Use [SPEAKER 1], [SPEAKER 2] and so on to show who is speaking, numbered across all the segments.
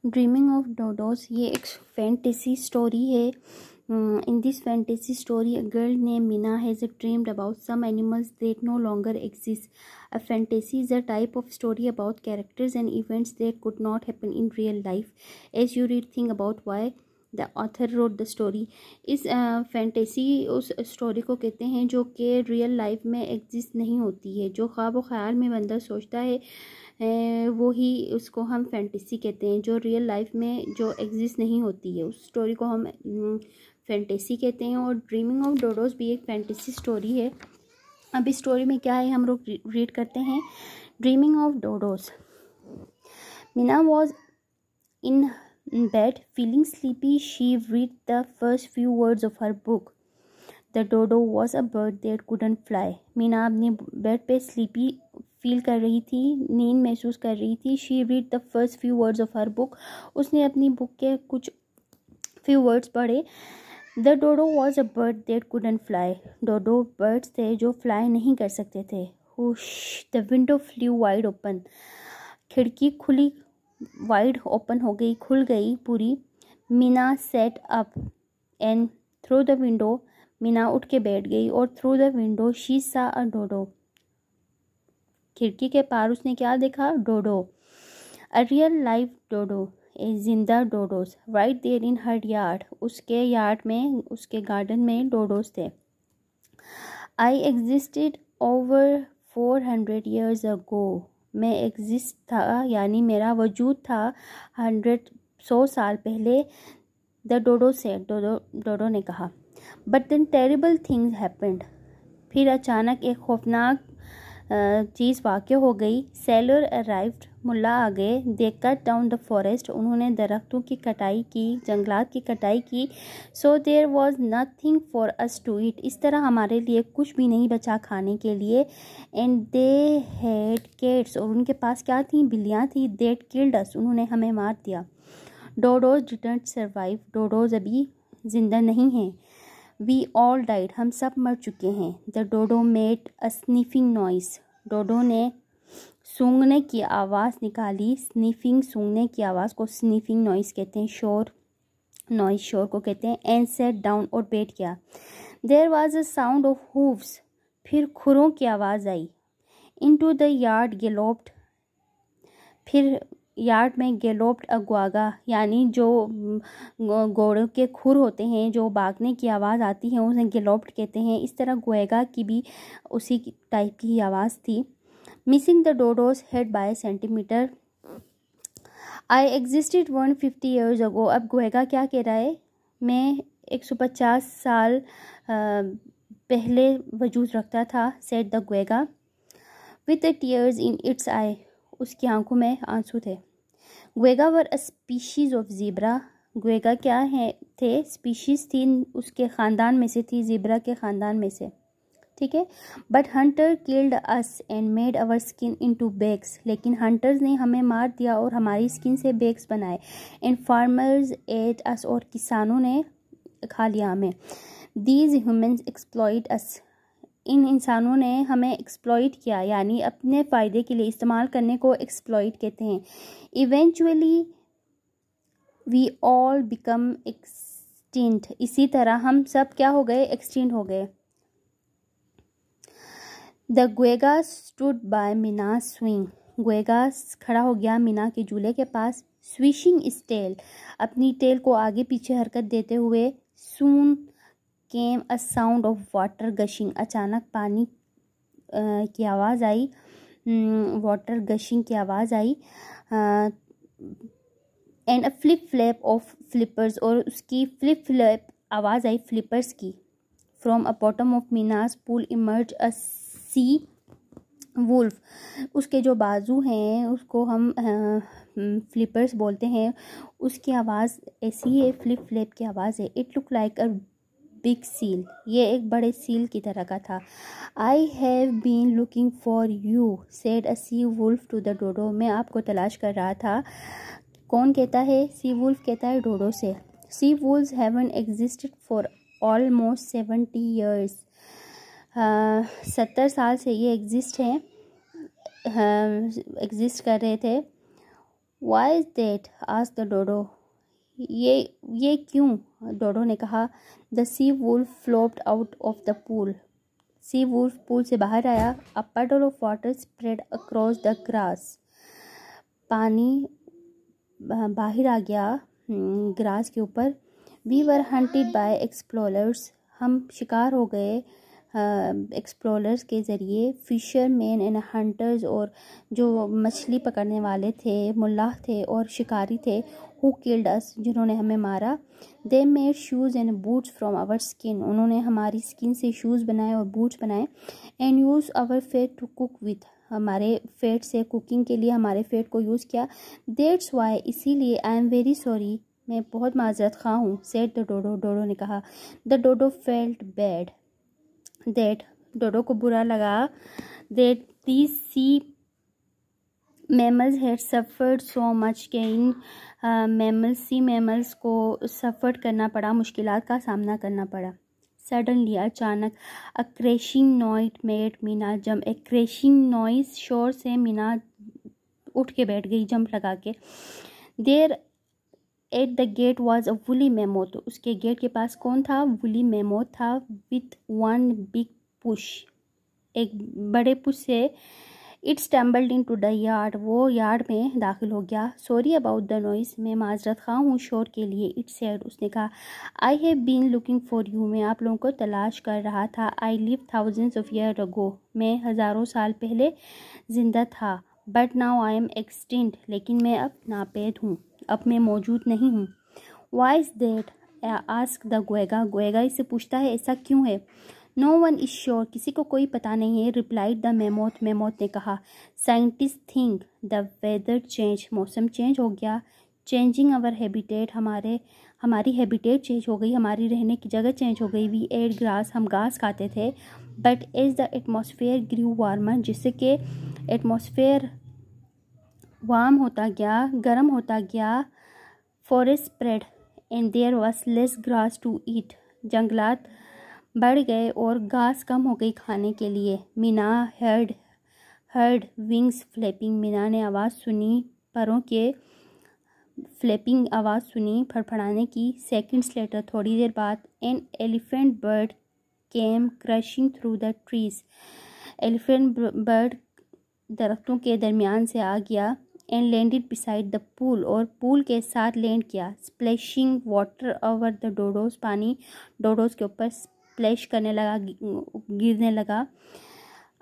[SPEAKER 1] Dreaming of डोडोस ये एक fantasy story है. In this fantasy story, a girl named Mina has dreamed about some animals that no longer exist. A fantasy is a type of story about characters and events that could not happen in real life. As you read, think about why the author wrote the story. इस fantasy उस story को कहते हैं जो कि real life में exist नहीं होती है. जो ख्वाब व ख्याल में बंदा सोचता है वो ही उसको हम फैंटेसी कहते हैं. जो रियल लाइफ में जो एग्जिस्ट नहीं होती है उस स्टोरी को हम फैंटेसी कहते हैं. और ड्रीमिंग ऑफ डोडोस भी एक फैंटेसी स्टोरी है. अब इस स्टोरी में क्या है हम लोग रीड करते हैं. Dreaming of dodos. Meena was in bed, feeling sleepy. She read the first few words of her book. The dodo was a bird that couldn't fly. Meena अपने बेड पे स्लीपी फील कर रही थी, नींद महसूस कर रही थी. She read the first few words of her book. उसने अपनी बुक के कुछ few words पढ़े. The dodo was a bird that couldn't fly. Dodo birds थे जो फ्लाई नहीं कर सकते थे. Whoosh! The window flew wide open. खिड़की खुली, वाइड ओपन हो गई, खुल गई पूरी. Meena set up and through the window. Meena उठ के बैठ गई और थ्रू द विंडो शी सा अ डोडो. खिड़की के पार उसने क्या देखा? डोडो. अ रियल लाइफ डोडो, ए जिंदा dodos. Right there in her yard. उसके यार्ड में, उसके गार्डन में डोडोस थे. I existed over 400 years ago. मैं एग्जिस्ट था यानी मेरा वजूद था 100 साल पहले. द डोडो से, डोडो ने कहा. But then terrible things happened. फिर अचानक एक खौफनाक चीज़ वाक़ हो गई. Seller arrived. मुल्ला आ गए. They cut down the forest. उन्होंने दरख्तों की कटाई की, जंगलात की कटाई की. So there was nothing for us to eat. इस तरह हमारे लिए कुछ भी नहीं बचा खाने के लिए. And they had cats. और उनके पास क्या थी? बिल्लियाँ थी. दैट किल्ड अस. उन्होंने हमें मार दिया. डोडोज डिडंट सर्वाइव. डोडोज अभी जिंदा नहीं हैं. We all died. हम सब मर चुके हैं. The dodo made a sniffing noise. Dodo ने सूंघने की आवाज़ निकाली. स्निफिंग, सूंघने की आवाज़ को स्निफिंग नॉइस कहते हैं. शोर, नॉइस शोर को कहते हैं. And sat down. और बैठ गया. There was a sound of hooves. फिर खुरों की आवाज़ आई. Into the yard galloped. फिर यार्ड में गैलोप्ड अ ग्वागा, यानी जो घोड़ों के खुर होते हैं जो भागने की आवाज़ आती है उन्हें गैलोप्ड कहते हैं. इस तरह ग्वेगा की भी उसी टाइप की आवाज़ थी. Missing the dodo's head by centimetre. I existed 150 years ago. अब ग्वेगा क्या कह रहा है? मैं 150 साल पहले वजूद रखता था. Said the quagga. With the tears in its eye. उसकी आंखों में आंसू थे. Quagga were a species of zebra. Quagga क्या है थे? स्पीशीज थी, उसके ख़ानदान में से थी, ज़ीब्रा के ख़ानदान में से. ठीक है. But Hunter killed us and made our skin into bags. लेकिन हंटर्स ने हमें मार दिया और हमारी स्किन से बैग्स बनाए. And farmers at us. और किसानों ने खा लिया हमें. दीज ह्यूमन्स एक्सप्लॉइट अस. इन इंसानों ने हमें एक्सप्लॉइट किया, यानी अपने फ़ायदे के लिए इस्तेमाल करने को एक्सप्लॉइट कहते हैं. Eventually we all become extinct. इसी तरह हम सब क्या हो गए? एक्सटिंक्ट हो गए. The quagga stood by Meena swing. Quagga खड़ा हो गया मीना के झूले के पास. Swishing is tail. अपनी टेल को आगे पीछे हरकत देते हुए. Soon came a sound of water gushing. अचानक पानी की आवाज़ आई. वाटर गशिंग की आवाज़ आई. And a flip flap of flippers. और उसकी फ्लिप फ्लैप आवाज़ आई फ्लिपर्स की. From a bottom of Meena's pool emerge a sea wolf. उसके जो बाजू हैं उसको हम फ्लिपर्स बोलते हैं. उसकी आवाज़ ऐसी है, फ्लिप फ्लैप की आवाज़ है. It look like a big seal. ये एक बड़े सील की तरह का था. I have been looking for you said a sea wolf to the dodo. मैं आपको तलाश कर रहा था. कौन कहता है? सी वुल्फ कहता है डोडो से. Sea wolves haven't existed for almost 70 years. 70 साल से ये एग्जिस्ट हैं, एग्जिस्ट कर रहे थे. Why is that? asked the dodo. ये क्यों? डोडो ने कहा. The sea wolf flopped out of the pool. Sea wolf pool से बाहर आया. A puddle of water spread across the grass. पानी बाहर आ गया ग्रास के ऊपर. We were hunted by explorers. हम शिकार हो गए एक्सप्लोरर्स के ज़रिए. फिशरमैन एंड हंटर्स, और जो मछली पकड़ने वाले थे, मुल्लाह थे और शिकारी थे. हु किल्ड अस, जिन्होंने हमें मारा. They made shoes and boots from our skin. उन्होंने हमारी स्किन से शूज़ बनाए और बूट्स बनाए. And use our fat to cook with, हमारे फेट से कुकिंग के लिए हमारे फेट को यूज़ किया. दैट्स वाई, इसीलिए. आई एम वेरी सॉरी, मैं बहुत माजरत खा हूँ. सेड द डोडो, डोडो ने कहा. The dodo felt bad. That, dodo को बुरा लगा. That these sea mammals had suffered so much, के इन सी मैमल्स को सफ़र करना पड़ा, मुश्किलात का सामना करना पड़ा. सडनली, अचानक. A crashing noise made Meena jump. A crashing noise, शोर से मीना उठ के बैठ गई, जंप लगा के. There at the gate was a woolly mammoth. उसके गेट के पास कौन था? वुली मैमोथ था. विथ वन बिग पुश, एक बड़े पुश से. It stumbled into the yard, वो यार्ड में दाखिल हो गया. सॉरी अबाउट द नॉइस, मैं माजरत खा हूँ शोर के लिए. इट सेड, उसने कहा. I have been looking for you, मैं आप लोगों को तलाश कर रहा था. I live thousands of year ago, मैं हज़ारों साल पहले ज़िंदा था. But now I am extinct, लेकिन मैं अब नापेद हूँ, अब मैं मौजूद नहीं हूँ. Why is that? Ask the quagga. Quagga इससे पूछता है, ऐसा क्यों है? नो वन इज श्योर, किसी को कोई पता नहीं है. रिप्लाइड द मैमोथ, मैमोथ ने कहा. Scientist think the weather change, मौसम चेंज हो गया. चेंजिंग आवर हैबिटेट, हमारी हैबिटेट चेंज हो गई, हमारी रहने की जगह चेंज हो गई. वी एट ग्रास, हम घास खाते थे. But as the atmosphere grew warmer, जिससे कि एटमॉस्फेयर वार्म होता गया, गर्म होता गया. Forest spread and there was less grass to eat, जंगलात बढ़ गए और घास कम हो गई खाने के लिए. Meena heard wings flapping, Meena ने आवाज़ सुनी, परों के फ्लैपिंग आवाज़ सुनी, फड़फड़ाने की. सेकंड्स लेटर, थोड़ी देर बाद. An elephant bird came crashing through the trees, elephant bird दरख्तों के दरमियान से आ गया. And landed beside the pool, और पूल के साथ लैंड किया. Splashing water over the dodos, पानी डोडोज के ऊपर स्प्लैश करने लगा, गिरने लगा.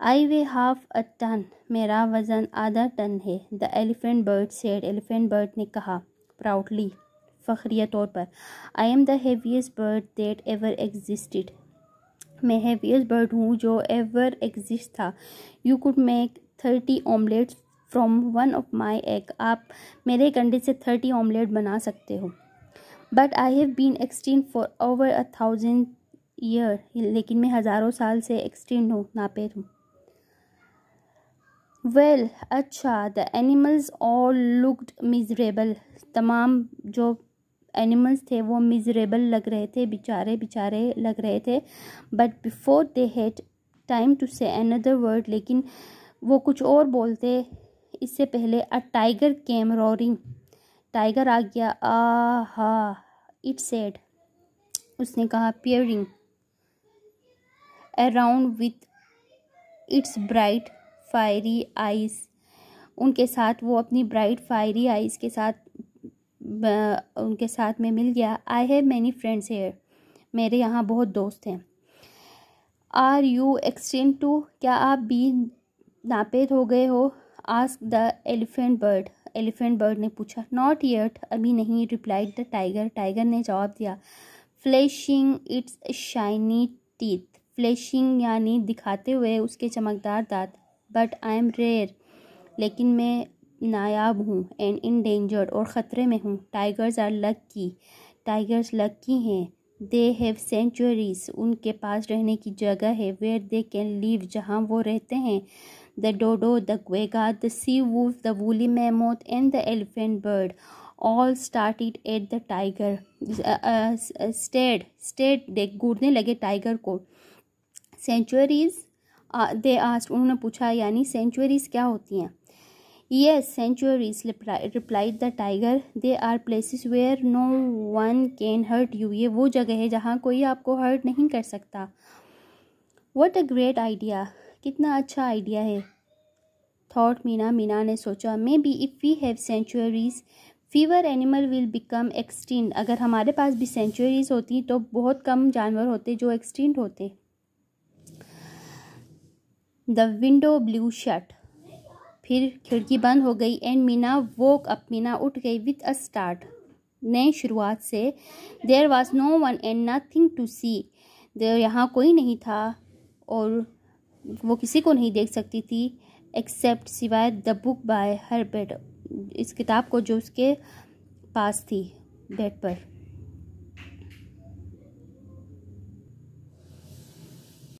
[SPEAKER 1] आई वे हाफ अ टन, मेरा वज़न आधा टन है. The elephant bird said, elephant bird ने कहा प्राउडली, फ़ख्रिया तौर पर. I am the heaviest bird that ever existed, मैं हेवीएस्ट बर्ड हूँ जो एवर एग्जिस्ट था. You could make 30 omelettes from one of my egg, आप मेरे एक अंडे से 30 ऑमलेट बना सकते हो. But I have been extinct for over 1000 year, लेकिन मैं हज़ारों साल से एक्सटिंक्ट हूँ, नापेद हूँ. वेल, अच्छा. The animals all looked miserable, तमाम जो एनिमल्स थे वो मिजरेबल लग रहे थे, बेचारे लग रहे थे. But before they had time to say another word, लेकिन वो कुछ और बोलते इससे पहले. A tiger came roaring, tiger आ गया. आहा, इट सेड, उसने कहा. Peering around with its bright fiery eyes, उनके साथ वो अपनी ब्राइट फायरी आइज के साथ उनके साथ में मिल गया. I have many friends here, मेरे यहाँ बहुत दोस्त हैं. आर यू एक्सटिंक्ट टू, क्या आप भी नापेद हो गए हो? Ask the elephant bird, elephant bird ने पूछा. नॉट येट, अभी नहीं. रिप्लाइड द टाइगर, टाइगर ने जवाब दिया. Flashing it's shiny teeth, flashing यानी दिखाते हुए उसके चमकदार दांत. बट आई एम रेयर, लेकिन मैं नायाब हूँ. एंड इंडेंजर्ड, और ख़तरे में हूँ. Tigers are lucky, tigers lucky हैं. दे हैव सेंचुरीज, उनके पास रहने की जगह है. वेयर दे कैन लिव, जहाँ वो रहते हैं. The dodo, the quagga, the sea wolf, the woolly mammoth and the elephant bird all started at the tiger. Stared they घूरने लगे टाइगर को. सेंचुरीज दे आस्क्ड, उन्होंने पूछा, यानी सेंचुरीज क्या होती हैं? Yes, sanctuaries, replied the tiger. They are places where no one can hurt you. ये वो जगह है जहाँ कोई आपको हर्ट नहीं कर सकता. What a great idea. कितना अच्छा आइडिया है. Thought मीना. मीना ने सोचा. Maybe if we have sanctuaries, fewer animal will become extinct. अगर हमारे पास भी sanctuaries होती तो बहुत कम जानवर होते जो extinct होते. The window blew shut. फिर खिड़की बंद हो गई. And Meena woke up. Meena उठ गई. With a start. नई शुरुआत से. There was no one and nothing to see. There यहाँ कोई नहीं था और वो किसी को नहीं देख सकती थी एक्सेप्ट सिवाय the book by her bed. इस किताब को जो उसके पास थी बेड पर.